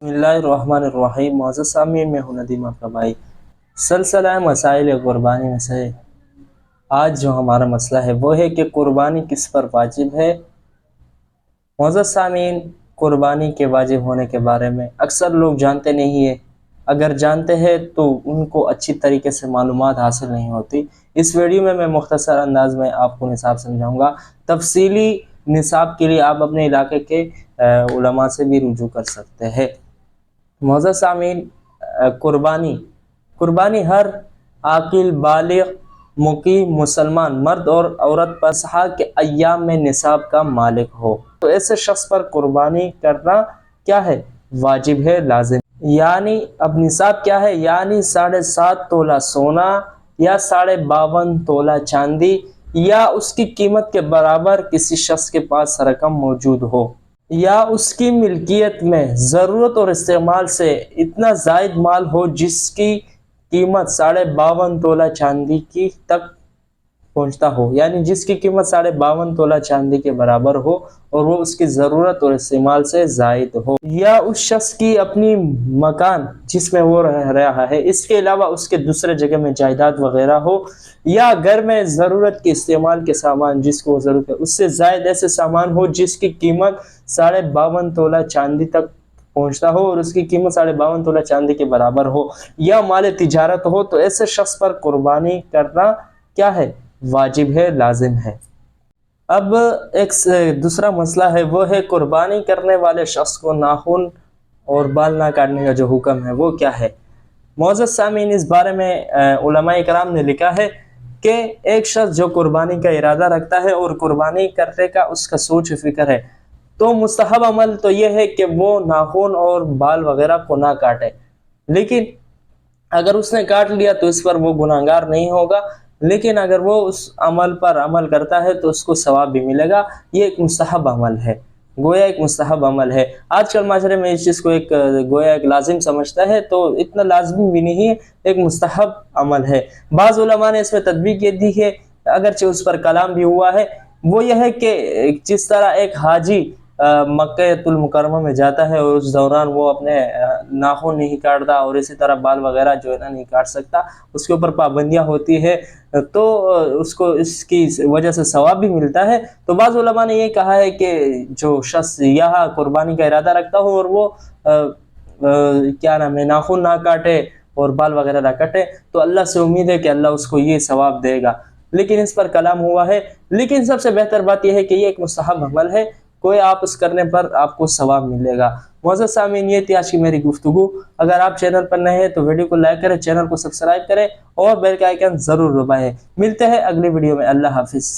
बिस्मिल्लाहिर्रहमानिर्रहीम। मुअज़्ज़ज़ सामीन, मैं हूं नदीम आपका भाई। सिलसिला मसाइल कुर्बानी में से आज जो हमारा मसला है वो है कि कुर्बानी किस पर वाजिब है। मुअज़्ज़ज़ सामीन, कुर्बानी के वाजिब होने के बारे में अक्सर लोग जानते नहीं है। अगर जानते हैं तो उनको अच्छी तरीके से मालूमात हासिल नहीं होती। इस वीडियो में मैं मुख्तसर अंदाज में आपको निसाब समझाऊंगा। तफसीली निसाब के लिए आप अपने इलाके के उलमा से भी रुजू कर सकते हैं। मुअज़्ज़ज़ सामीन, कुर्बानी कुर्बानी हर आकिल बालिग मुकीम मुसलमान मर्द और औरत पर सहा के अय्याम में निसाब का मालिक हो तो ऐसे शख्स पर कुर्बानी करना क्या है, वाजिब है, लाजिम। यानी अब निसाब क्या है, यानी 7.5 तोला सोना या 52.5 तोला चांदी या उसकी कीमत के बराबर किसी शख्स के पास रकम मौजूद हो या उसकी मिल्कियत में ज़रूरत और इस्तेमाल से इतना ज़ायद माल हो जिसकी कीमत 52.5 तोला चांदी की तक पहुंचता हो, यानी जिसकी कीमत 52.5 तोला चांदी के बराबर हो और वो उसकी ज़रूरत और इस्तेमाल से ज़ायद हो, या उस शख्स की अपनी मकान जिसमें वो रह रहा है इसके अलावा उसके दूसरे जगह में जायदाद वगैरह हो, या घर में ज़रूरत के इस्तेमाल के सामान जिसको ज़रूरत है उससे ज़ायद ऐसे सामान हो जिसकी कीमत 52.5 तोला चांदी तक पहुंचता हो और उसकी कीमत 52.5 तोला चांदी के बराबर हो, या माल तिजारत हो, तो ऐसे शख्स पर कुर्बानी करना क्या है, वाजिब है, लाजिम है। अब एक दूसरा मसला है, वो है कुर्बानी करने वाले शख्स को नाखून और बाल ना काटने का जो हुक्म है वो क्या है। मुअज़्ज़ज़ सामीन, इस बारे में उलमाए कराम ने लिखा है कि एक शख्स जो कुर्बानी का इरादा रखता है और कुर्बानी करने का उसका सोच फिक्र है तो मुस्तहब अमल तो ये है कि वो नाखून और बाल वगैरह को ना काटे, लेकिन अगर उसने काट लिया तो इस पर वो गुनाहगार नहीं होगा, लेकिन अगर वो उस अमल पर अमल करता है तो उसको सवाब भी मिलेगा। ये एक मुस्तहब अमल है, गोया एक मुस्तहब अमल है। आजकल माशरे में इस चीज़ को एक गोया एक लाजिम समझता है, तो इतना लाजिम भी नहीं है, एक मुस्तहब अमल है। बाज़ उलमा ने इसमें तदबीक ये दी है, अगरचे उस पर कलाम भी हुआ है, वो यह है कि जिस तरह एक हाजी मक्कातुल मुकर्रमा में जाता है और उस दौरान वो अपने नाखून नहीं काटता और इसी तरह बाल वगैरह जो है ना नहीं काट सकता, उसके ऊपर पाबंदियां होती है, तो उसको इसकी वजह से सवाब भी मिलता है। तो बाज़ उलमा ने ये कहा है कि जो शख्स यहाँ कुर्बानी का इरादा रखता हो और वो क्या नाम है नाखून ना काटे और बाल वगैरह ना काटे तो अल्लाह से उम्मीद है कि अल्लाह उसको ये सवाब देगा, लेकिन इस पर कलाम हुआ है। लेकिन सबसे बेहतर बात यह है कि ये एक मुस्तहब अमल है, कोई आप उस करने पर आपको सवाब मिलेगा। मुअज़्ज़ज़ सामीन, ये थी आज की मेरी गुफ्तगू। अगर आप चैनल पर नए हैं तो वीडियो को लाइक करें, चैनल को सब्सक्राइब करें और बेल का आइकन ज़रूर दबाएं। मिलते हैं अगली वीडियो में। अल्लाह हाफिज़।